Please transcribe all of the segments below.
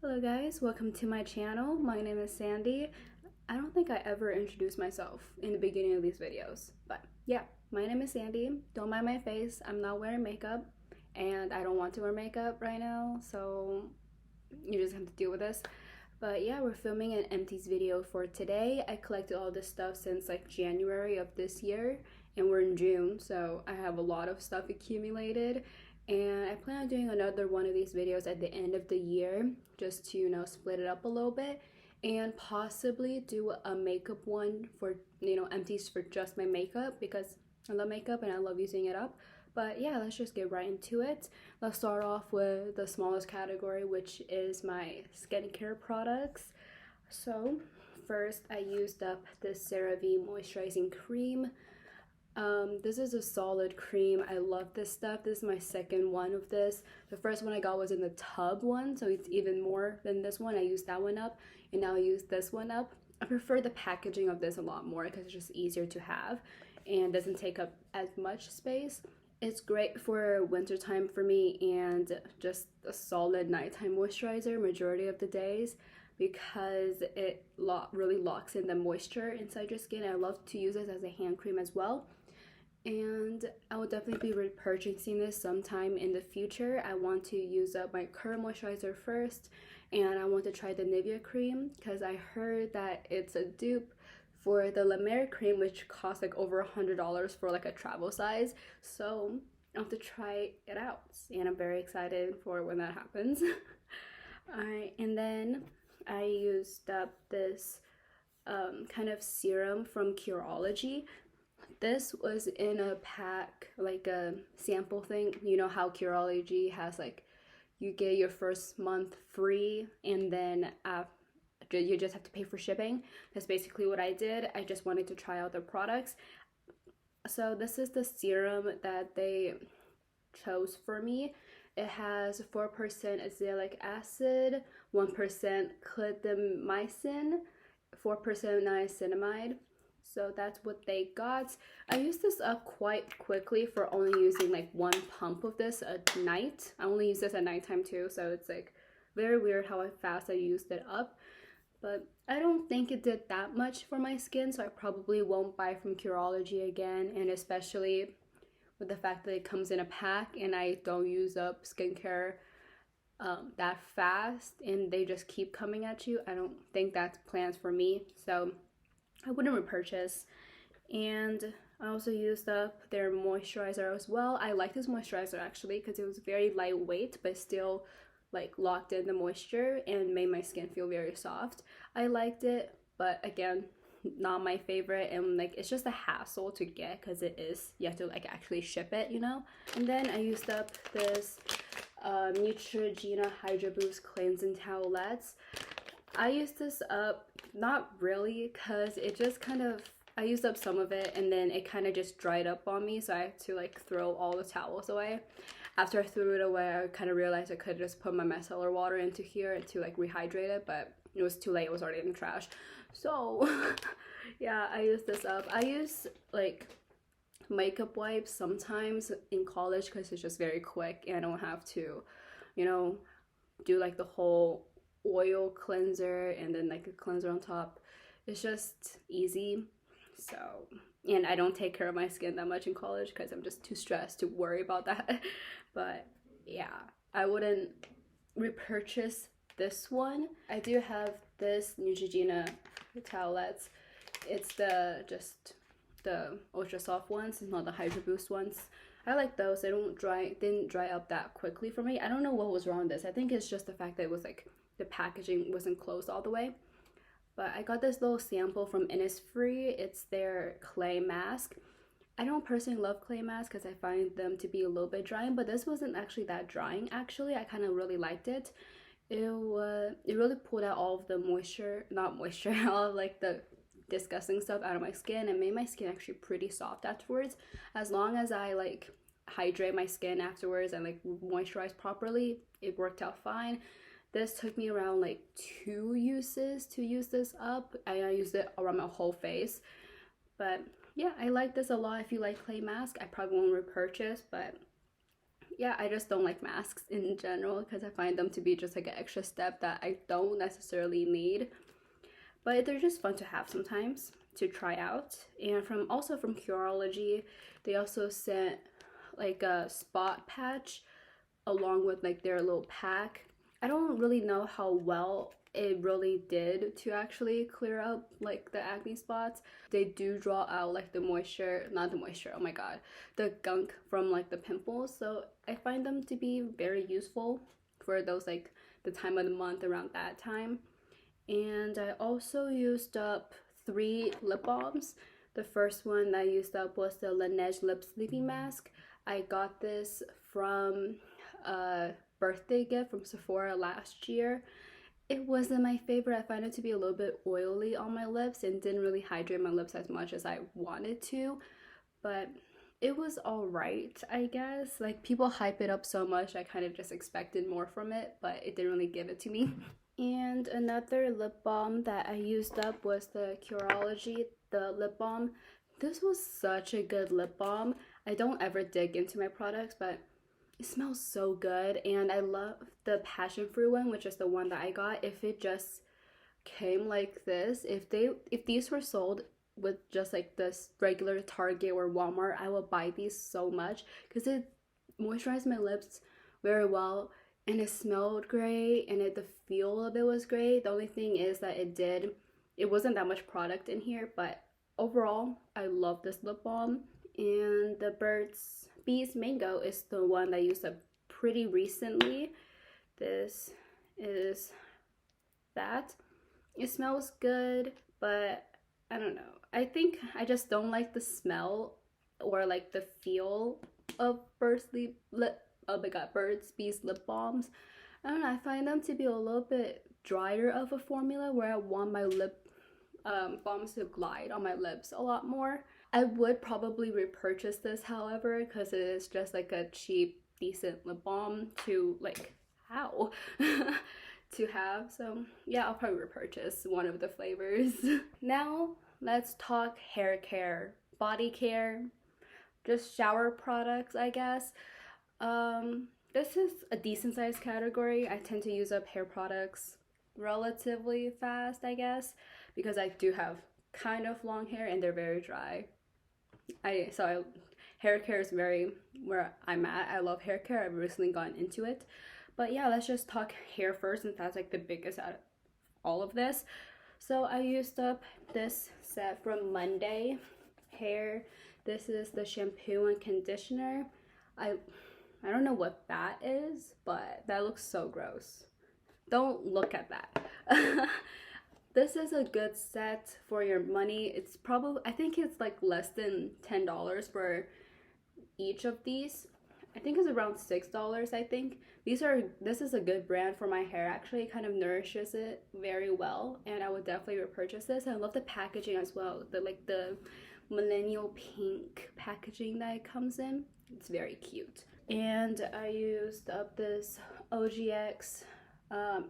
Hello guys, welcome to my channel. My name is Sandy. I don't think I ever introduced myself in the beginning of these videos, but yeah, my name is Sandy. Don't mind my face, I'm not wearing makeup and I don't want to wear makeup right now, so you just have to deal with this. But yeah, we're filming an empties video for today. I collected all this stuff since like January of this year and we're in June, so I have a lot of stuff accumulated, and I plan on doing another one of these videos at the end of the year just to, split it up a little bit and possibly do a makeup one for, empties for just my makeup because I love makeup and I love using it up. But yeah, let's just get right into it. Let's start off with the smallest category, which is my skincare products. So first I used up this CeraVe moisturizing cream. This is a solid cream. I love this stuff. This is my second one of this. The first one I got was in the tub one, so it's even more than this one. I used that one up, and now I use this one up. I prefer the packaging of this a lot more because it's just easier to have and doesn't take up as much space. It's great for wintertime for me and just a solid nighttime moisturizer majority of the days because it really locks in the moisture inside your skin. I love to use this as a hand cream as well, and I will definitely be repurchasing this sometime in the future. I want to use up my current moisturizer first, and I want to try the Nivea cream because I heard that it's a dupe for the La Mer cream, which costs like over $100 for like a travel size. So I'll have to try it out, and I'm very excited for when that happens. Alright, and then I used up this kind of serum from Curology. This was in a pack, like a sample thing. You know how Curology has like, you get your first month free and then you just have to pay for shipping. That's basically what I did. I just wanted to try out their products. So this is the serum that they chose for me. It has 4% azelaic acid, 1% clindamycin, 4% niacinamide. So that's what they got. I used this up quite quickly for only using like one pump of this a night. I only use this at nighttime too, so it's like very weird how fast I used it up. But I don't think it did that much for my skin, so I probably won't buy from Curology again, and especially with the fact that it comes in a pack and I don't use up skincare that fast and they just keep coming at you. I don't think that's plans for me, so I wouldn't repurchase. And I also used up their moisturizer as well. I like this moisturizer actually because it was very lightweight but still like locked in the moisture and made my skin feel very soft. I liked it, but again, not my favorite, and like it's just a hassle to get because you have to like actually ship it, And then I used up this Neutrogena Hydro Boost cleansing towelettes. I used this up, not really, because it just kind of, I used up some of it and then it kind of just dried up on me, so I had to like throw all the towels away. After I threw it away, I kind of realized I could just put my micellar water into here to like rehydrate it, but it was too late. It was already in the trash. So yeah, I used this up. I use like makeup wipes sometimes in college because it's just very quick and I don't have to, do like the whole oil cleanser and then like a cleanser on top. It's just easy. So, and I don't take care of my skin that much in college because I'm just too stressed to worry about that. But yeah, I wouldn't repurchase this one. I do have this Neutrogena towelettes. It's just the ultra soft ones, it's not the Hydro Boost ones. I like those. They didn't dry up that quickly for me. I don't know what was wrong with this. I think it's just the fact that it was like the packaging wasn't closed all the way. But I got this little sample from Innisfree. It's their clay mask. I don't personally love clay masks because I find them to be a little bit drying, but this wasn't actually that drying. Actually, I kind of really liked it. It really pulled out all of the not moisture, all of like the disgusting stuff out of my skin and made my skin actually pretty soft afterwards. As long as I like hydrate my skin afterwards and like moisturize properly, it worked out fine. This took me around like 2 uses to use this up. I used it around my whole face. But yeah, I like this a lot. If you like clay mask, I probably won't repurchase, but yeah, I just don't like masks in general because I find them to be just like an extra step that I don't necessarily need. But they're just fun to have sometimes to try out. And also from Curology, they also sent like a spot patch along with like their little pack. I don't really know how well it really did to actually clear up like the acne spots. They do draw out like the moisture, not the moisture, oh my god, the gunk from like the pimples. So I find them to be very useful for those like the time of the month around that time. And I also used up 3 lip balms. The first one that I used up was the Laneige Lip Sleeping Mask. I got this from a birthday gift from Sephora last year. It wasn't my favorite. I find it to be a little bit oily on my lips and didn't really hydrate my lips as much as I wanted to, but it was alright, I guess. Like, people hype it up so much, I kind of just expected more from it, but it didn't really give it to me. And another lip balm that I used up was the Curology, the lip balm. This was such a good lip balm. I don't ever dig into my products, but it smells so good. And I love the passion fruit one, which is the one that I got. If it just came like this, if these were sold with just like this regular Target or Walmart, I would buy these so much because it moisturized my lips very well and it smelled great, and the feel of it was great. The only thing is that it wasn't that much product in here, but overall I love this lip balm. And the Burt's Bees Mango is the one that I used up pretty recently. This is that. It smells good, but I don't know. I think I just don't like the smell or like the feel of Burt's Bees lip balms. I don't know, I find them to be a little bit drier of a formula where I want my lip balms to glide on my lips a lot more. I would probably repurchase this, however, because it is just like a cheap, decent lip balm to like, how? to have. So yeah, I'll probably repurchase one of the flavors. Now let's talk hair care, body care, just shower products, I guess. This is a decent sized category. I tend to use up hair products relatively fast, I guess, because I do have kind of long hair and they're very dry. Hair care is very where I'm at. I love hair care. I've recently gotten into it. But yeah, let's just talk hair first, since that's like the biggest out of all of this. So I used up this set from Monday Hair. This is the shampoo and conditioner. I don't know what that is, but that looks so gross. Don't look at that. This is a good set for your money. It's probably, I think it's like less than $10 for each of these. I think it's around $6, I think. This is a good brand for my hair. Actually, it kind of nourishes it very well, and I would definitely repurchase this. I love the packaging as well. The millennial pink packaging that it comes in. It's very cute. And I used up this OGX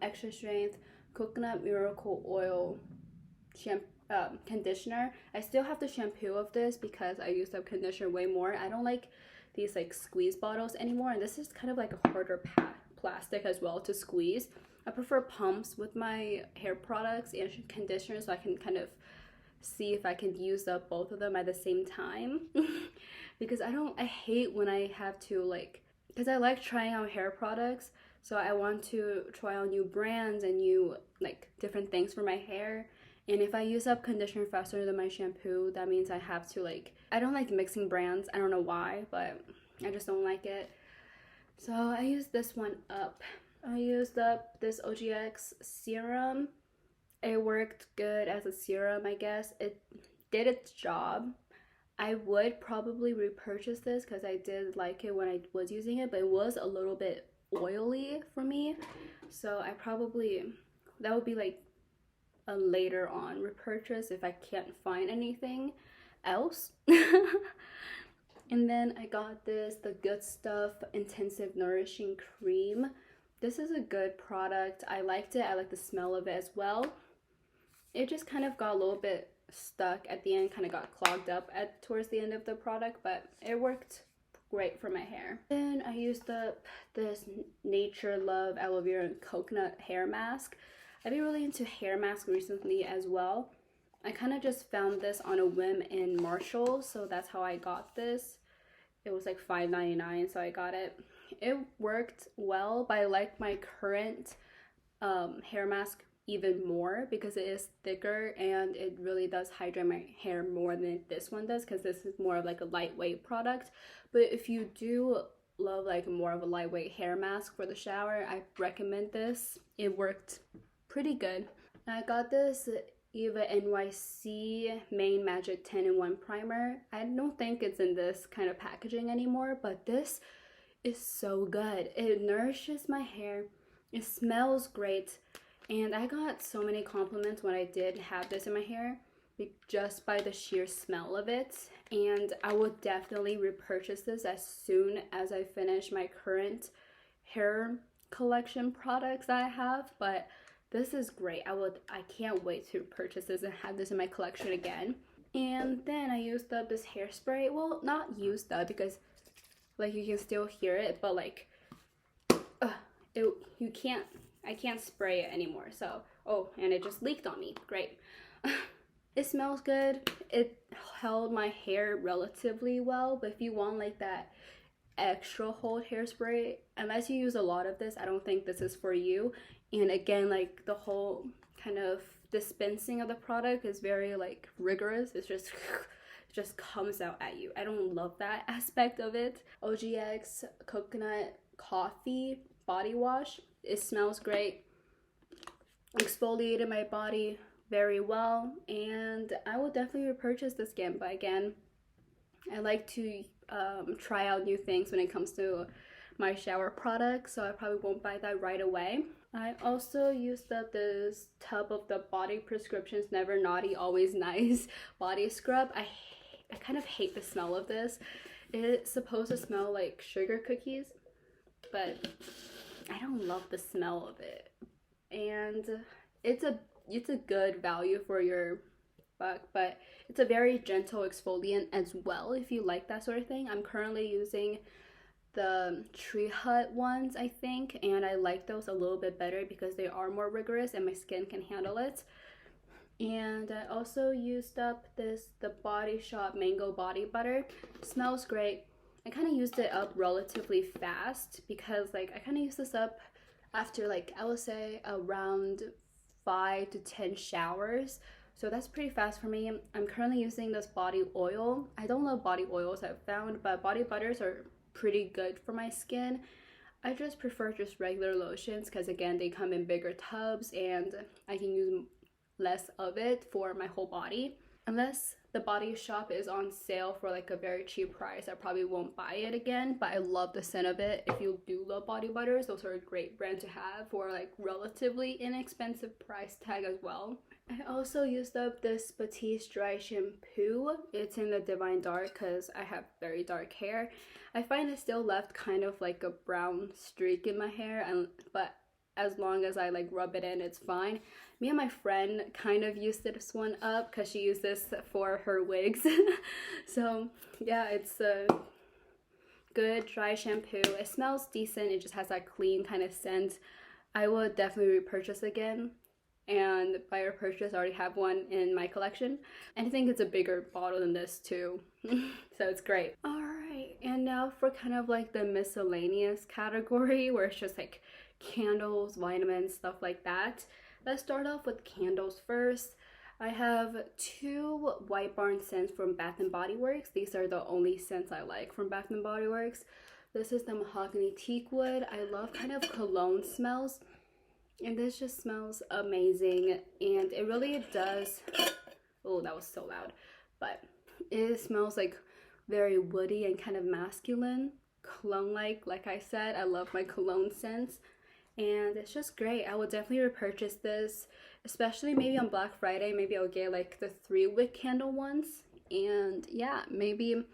extra strength coconut miracle oil conditioner. I still have the shampoo of this because I used up conditioner way more. I don't like these like squeeze bottles anymore, and this is kind of like a harder plastic as well to squeeze. I prefer pumps with my hair products and conditioner, so I can kind of see if I can use up both of them at the same time. Because I hate when I have to like, because I like trying out hair products, so I want to try out new brands and new like different things for my hair. And if I use up conditioner faster than my shampoo, that means I have to like, I don't like mixing brands. I don't know why, but I just don't like it. So I used this one up. I used up this OGX serum. It worked good as a serum, I guess. It did its job. I would probably repurchase this because I did like it when I was using it, but it was a little bit oily for me. So that would be like a later on repurchase if I can't find anything else. And then I got the Good Stuff Intensive Nourishing Cream. This is a good product. I liked it. I like the smell of it as well. It just kind of got a little bit stuck at the end, kind of got clogged up towards the end of the product, but it worked great for my hair. Then I used up this Nature Love aloe vera and coconut hair mask. I've been really into hair masks recently as well. I kind of just found this on a whim in Marshalls, so that's how I got this. It was like $5.99, so I got it. It worked well, but I like my current hair mask even more because it is thicker and it really does hydrate my hair more than this one does, because this is more of like a lightweight product. But if you do love like more of a lightweight hair mask for the shower, I recommend this. It worked pretty good. I got this Eva NYC Main Magic 10-in-1 primer. I don't think it's in this kind of packaging anymore, but this is so good. It nourishes my hair. It smells great. And I got so many compliments when I did have this in my hair just by the sheer smell of it. And I will definitely repurchase this as soon as I finish my current hair collection products that I have. But this is great. I can't wait to purchase this and have this in my collection again. And then I used up this hairspray. Well, not used up because like you can still hear it, but like I can't spray it anymore. So, oh, and it just leaked on me. Great. It smells good. It held my hair relatively well, but if you want like that extra hold hairspray, unless you use a lot of this, I don't think this is for you. And again, like the whole kind of dispensing of the product is very like rigorous. It's just it just comes out at you. I don't love that aspect of it. OGX coconut coffee body wash. It smells great. Exfoliated my body very well, and I will definitely repurchase this again. But again, I like to try out new things when it comes to my shower products, so I probably won't buy that right away. I also used up this tub of the Body Prescriptions Never Naughty Always Nice body scrub. I kind of hate the smell of this. It's supposed to smell like sugar cookies, but I don't love the smell of it. And it's a good value for your buck, but it's a very gentle exfoliant as well if you like that sort of thing. I'm currently using the Tree Hut ones, I think, and I like those a little bit better because they are more rigorous and my skin can handle it. And I also used up the Body Shop Mango Body Butter. It smells great. I kind of used it up relatively fast because like I kind of used this up after like I would say around 5 to 10 showers. So that's pretty fast for me. I'm currently using this body oil. I don't love body oils I've found, but body butters are pretty good for my skin. I just prefer just regular lotions because again, they come in bigger tubs and I can use less of it for my whole body. Unless the Body Shop is on sale for like a very cheap price, I probably won't buy it again, but I love the scent of it. If you do love body butters, those are a great brand to have for like relatively inexpensive price tag as well. I also used up this Batiste dry shampoo. It's in the Divine Dark because I have very dark hair. I find it still left kind of like a brown streak in my hair, but as long as I like rub it in, it's fine. Me and my friend kind of used this one up because she used this for her wigs. So yeah, it's a good dry shampoo. It smells decent. It just has that clean kind of scent. I will definitely repurchase again. And by repurchase, I already have one in my collection. And I think it's a bigger bottle than this too. So it's great. Alright, and now for kind of like the miscellaneous category where it's just like candles, vitamins, stuff like that. Let's start off with candles first. I have 2 White Barn scents from Bath & Body Works. These are the only scents I like from Bath & Body Works. This is the Mahogany Teakwood. I love kind of cologne smells, and this just smells amazing. And it really does, oh, that was so loud, but it smells like very woody and kind of masculine, cologne-like I said. I love my cologne scents. And it's just great. I will definitely repurchase this, especially maybe on Black Friday. Maybe I'll get like the 3-wick candle ones. And yeah, maybe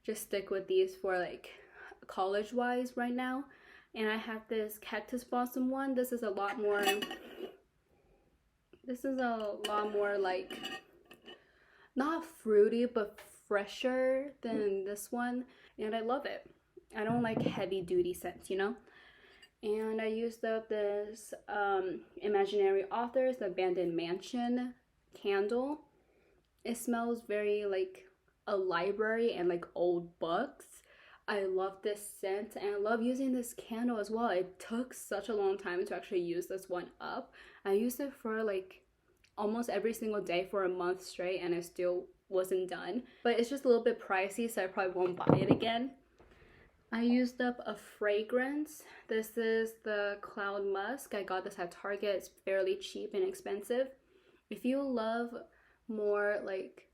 just stick with these for like college-wise right now. And I have this Cactus Blossom one. This is a lot more like, not fruity, but fresher than this one. And I love it. I don't like heavy duty scents, you know? And I used up this Imaginary Authors Abandoned Mansion candle. It smells very like a library and like old books. I love this scent and I love using this candle as well. It took such a long time to actually use this one up. I used it for like almost every single day for a month straight and it still wasn't done. But it's just a little bit pricey, so I probably won't buy it again. I used up a fragrance. This is the Cloud Musk. I got this at Target. It's fairly cheap and expensive. If you love more like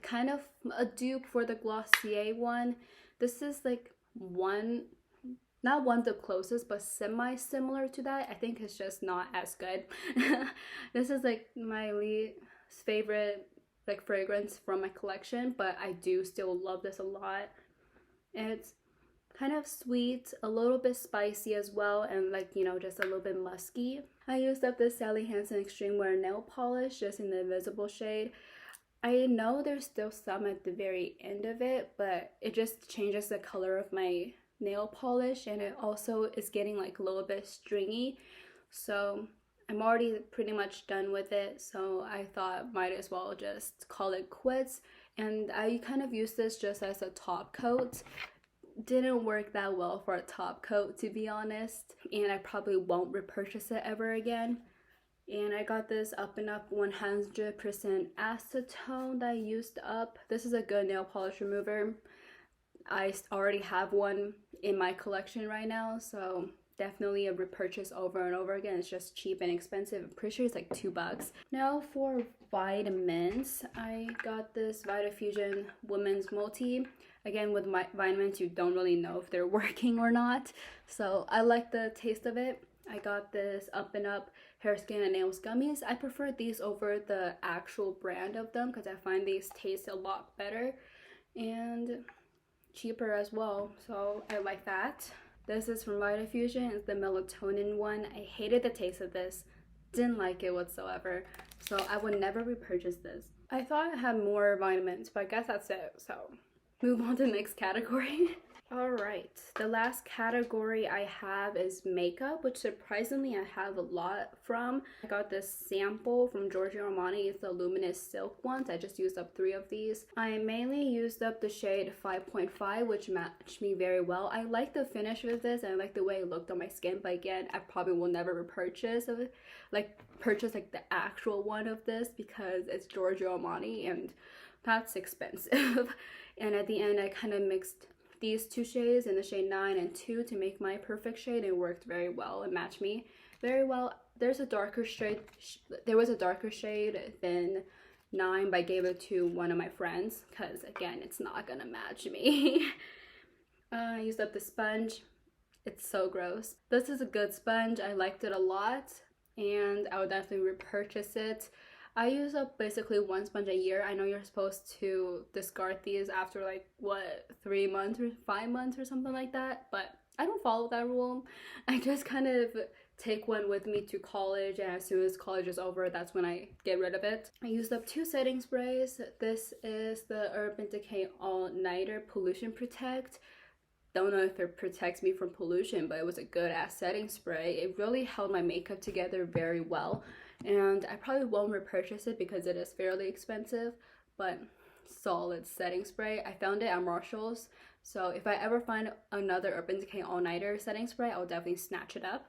kind of a dupe for the Glossier one, this is like one, not one of the closest, but semi-similar to that. I think it's just not as good. This is like my least favorite like fragrance from my collection, but I do still love this a lot. It's kind of sweet, a little bit spicy as well, and like, you know, just a little bit musky. I used up this Sally Hansen Extreme Wear nail polish just in the invisible shade. I know there's still some at the very end of it, but it just changes the color of my nail polish, and it also is getting like a little bit stringy, so I'm already pretty much done with it, so I thought might as well just call it quits. And I kind of use this just as a top coat. Didn't work that well for a top coat, to be honest, and I probably won't repurchase it ever again. And I got this Up and Up 100% acetone that I used up. This is a good nail polish remover. I already have one in my collection right now, so definitely a repurchase over and over again. It's just cheap and expensive. I'm pretty sure it's like $2. Now for vitamins, I got this Vitafusion Women's Multi. Again, with my vitamins, you don't really know if they're working or not, so I like the taste of it. I got this Up and Up Hair, Skin, and Nails gummies. I prefer these over the actual brand of them because I find these taste a lot better and cheaper as well, so I like that. This is from Vitafusion. It's the melatonin one. I hated the taste of this. Didn't like it whatsoever, so I would never repurchase this. I thought I had more vitamins, but I guess that's it, so move on to the next category. Alright, the last category I have is makeup, which surprisingly I have a lot from. I got this sample from Giorgio Armani. It's the luminous silk ones. I just used up 3 of these. I mainly used up the shade 5.5, which matched me very well. I like the finish of this and I like the way it looked on my skin, but again, I probably will never repurchase purchase the actual one of this because it's Giorgio Armani and that's expensive. And at the end, I kind of mixed these 2 shades in the shade 9 and 2 to make my perfect shade. It worked very well. It matched me very well. There was a darker shade than 9, but I gave it to one of my friends because again, it's not gonna match me. I used up the sponge. It's so gross. This is a good sponge. I liked it a lot and I would definitely repurchase it. I use up basically 1 sponge a year. I know you're supposed to discard these after like, what, 3 months or 5 months or something like that, but I don't follow that rule. I just kind of take one with me to college, and as soon as college is over, that's when I get rid of it. I used up 2 setting sprays. This is the Urban Decay All Nighter Pollution Protect. Don't know if it protects me from pollution, but it was a good ass setting spray. It really held my makeup together very well. And I probably won't repurchase it because it is fairly expensive, but solid setting spray. I found it at Marshall's, so if I ever find another Urban Decay All Nighter setting spray, I'll definitely snatch it up.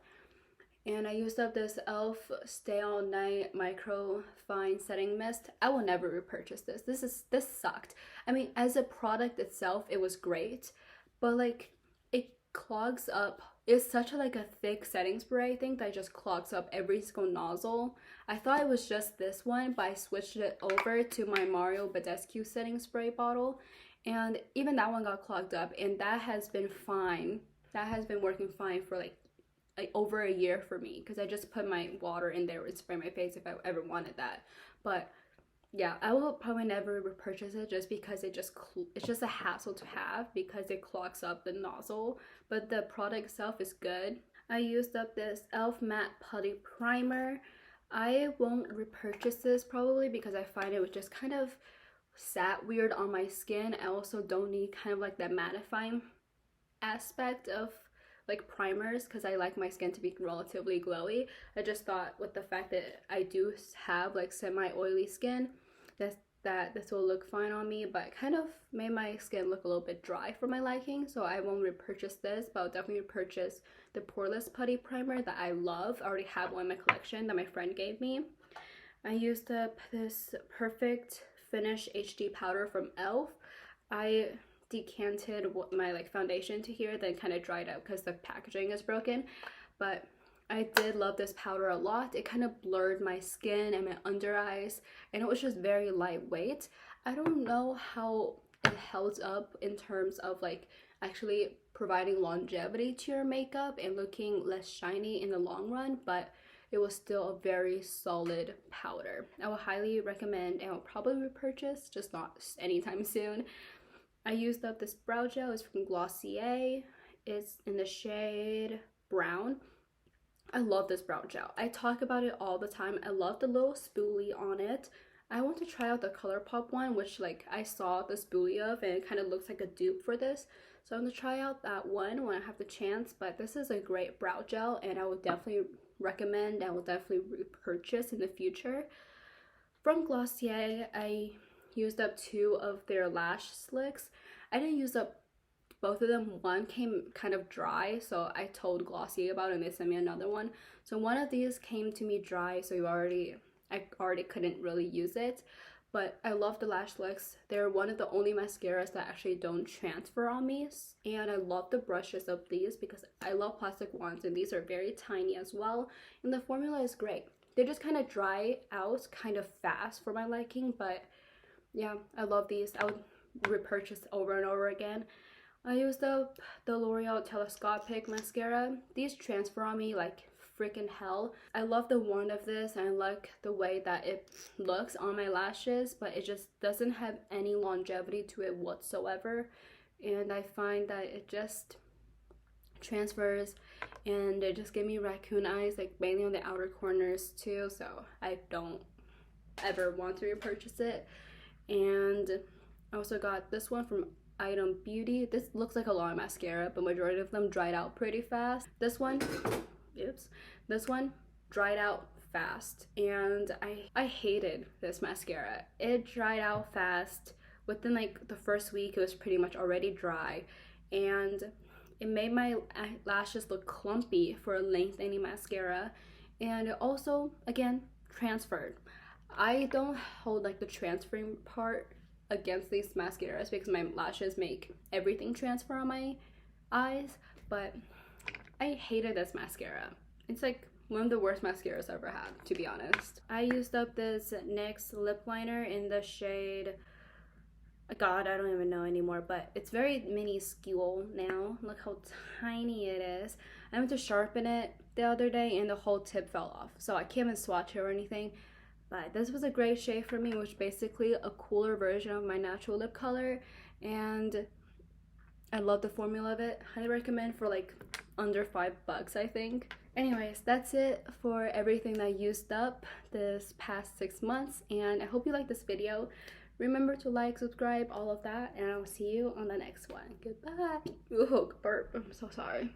And I used up this e.l.f. Stay All Night Micro Fine Setting Mist. I will never repurchase this. This sucked. I mean, as a product itself, it was great, but like it clogs up. It's such a thick setting spray, I think, that just clogs up every single nozzle. I thought it was just this one, but I switched it over to my Mario Badescu setting spray bottle, and even that one got clogged up, and that has been fine. That has been working fine for like over a year for me, because I just put my water in there and spray my face if I ever wanted that. But yeah, I will probably never repurchase it just because it's just a hassle to have because it clogs up the nozzle, but the product itself is good. I used up this e.l.f. Matte Putty Primer. I won't repurchase this probably because I find it was just kind of sat weird on my skin. I also don't need kind of like that mattifying aspect of like primers because I like my skin to be relatively glowy. I just thought with the fact that I do have like semi-oily skin, that this will look fine on me, but kind of made my skin look a little bit dry for my liking, so I won't repurchase this, but I'll definitely repurchase the Poreless Putty Primer that I love. I already have one in my collection that my friend gave me. I used up this Perfect Finish HD powder from e.l.f. I decanted my like foundation to here, then kind of dried out because the packaging is broken, but I did love this powder a lot. It kind of blurred my skin and my under eyes, and it was just very lightweight. I don't know how it held up in terms of like actually providing longevity to your makeup and looking less shiny in the long run, but it was still a very solid powder. I would highly recommend and will probably repurchase, just not anytime soon. I used up this brow gel. It's from Glossier. It's in the shade Brown. I love this brow gel. I talk about it all the time. I love the little spoolie on it. I want to try out the ColourPop one, which like I saw the spoolie of, and it kind of looks like a dupe for this. So I'm going to try out that one when I have the chance, but this is a great brow gel and I would definitely recommend and will definitely repurchase in the future. From Glossier, I used up 2 of their lash slicks. I didn't use up both of them. One came kind of dry, so I told Glossier about it and they sent me another one. So one of these came to me dry, so I already couldn't really use it. But I love the lash slicks. They're one of the only mascaras that actually don't transfer on me. And I love the brushes of these because I love plastic ones, and these are very tiny as well. And the formula is great. They just kind of dry out kind of fast for my liking, but yeah, I love these. I would repurchase over and over again. I used up the L'Oreal Telescopic Mascara. These transfer on me like freaking hell. I love the wand of this and I like the way that it looks on my lashes, but it just doesn't have any longevity to it whatsoever. And I find that it just transfers and it just gave me raccoon eyes, like mainly on the outer corners too, so I don't ever want to repurchase it. And I also got this one from Item Beauty. This looks like a long mascara, but majority of them dried out pretty fast. This one, oops, this one dried out fast, and I hated this mascara. It dried out fast. Within like the first week, it was pretty much already dry, and it made my lashes look clumpy for a lengthening mascara, and it also, again, transferred. I don't hold like the transferring part against these mascaras because my lashes make everything transfer on my eyes, but I hated this mascara. It's like one of the worst mascaras I've ever had, to be honest. I used up this NYX lip liner in the shade, God, I don't even know anymore, but it's very minuscule now. Look how tiny it is. I went to sharpen it the other day and the whole tip fell off, so I can't even swatch it or anything. But this was a great shade for me, which is basically a cooler version of my natural lip color, and I love the formula of it. Highly recommend for like under $5, I think. Anyways, that's it for everything that I used up this past 6 months, and I hope you like this video. Remember to like, subscribe, all of that, and I'll see you on the next one. Goodbye. Ooh, burp. I'm so sorry.